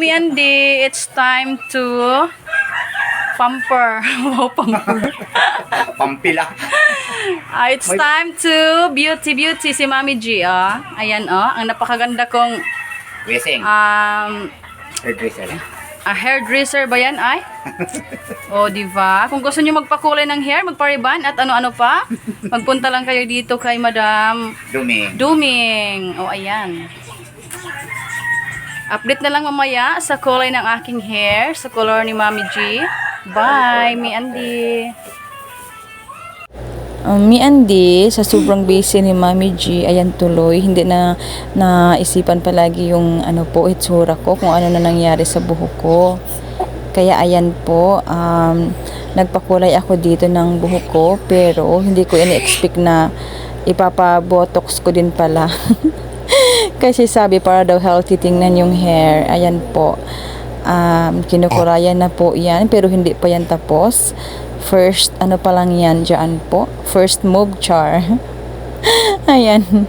me Andy. It's time to pamper. Wow, pamper. Pampila. It's time to beauty si Mami G. Ayan, ang napakaganda kong Wesing. Hairdresser. hairdresser ba yan, ay? Diba? Kung gusto nyo magpakulay ng hair, magpariban at ano-ano pa, magpunta lang kayo dito kay Madam Duming. Ayan. Update na lang mamaya sa kulay ng aking hair, sa color ni Mami G. Bye, Mi Andy. Mi Andy, sa sobrang busy ni Mami G, ayan tuloy, hindi na naisipan palagi yung itsura ko, kung ano na nangyari sa buhok ko. Kaya ayan po, nagpakulay ako dito ng buhok ko, pero hindi ko ini-expect na ipapa-botox ko din pala. Kasi sabi para daw healthy tingnan yung hair. Ayan po, kinukurayan na po yan, pero hindi pa yan tapos. First, pa lang yan dyan po. First move, char. Ayan.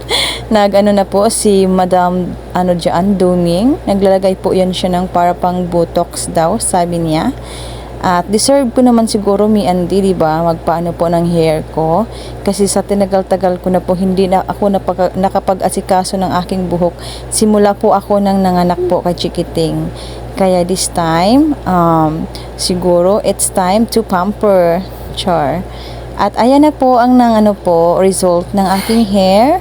Na po si Madam, dyan, Duming. Naglalagay po yan siya ng para pang botox daw, sabi niya. At deserve ko naman siguro, Mi Andy, diba? Magpaano po ng hair ko. Kasi sa tinagal-tagal ko na po, hindi na ako nakapag-asikaso ng aking buhok. Simula po ako nang nanganak po kay Chikiting. Kaya this time, siguro it's time to pamper, char. At ayan na po ang result ng aking hair.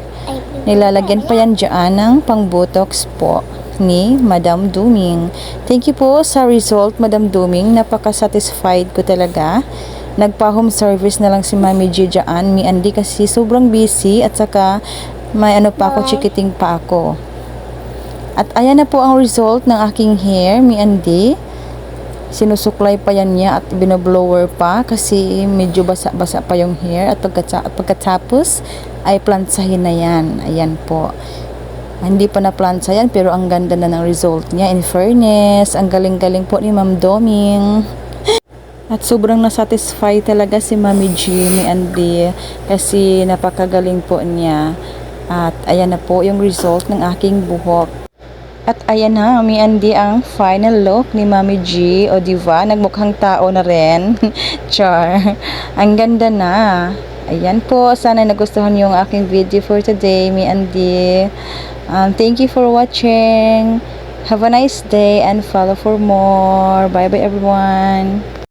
Nilalagyan pa yan dyan ng pang-botox po ni Madam Duming. Thank you po sa result, Madam Duming. Napaka-satisfied ko talaga. Nagpa-home service na lang si Mami G dyan, Mi Andy, kasi sobrang busy at saka may pa ako, Chikiting pa ako. At ayan na po ang result ng aking hair, Mi Andy. Sinusuklay pa yan niya at binoblower pa kasi medyo basa-basa pa yung hair. At pagkatapos ay plantsahin na yan. Ayan po. Hindi pa na-plantsa yan pero ang ganda na ng result niya. In fairness, ang galing-galing po ni Ma'am Doming. At sobrang nasatisfy talaga si Mami G, Mi Andy, kasi napakagaling po niya. At ayan na po yung result ng aking buhok. At ayan na, Mi Andy, ang final look ni Mami G. Diba? Nagmukhang tao na rin. Char. Ang ganda na. Ayan po. Sana nagustuhan yung aking video for today, Mi Andy. Thank you for watching. Have a nice day and follow for more. Bye-bye, everyone.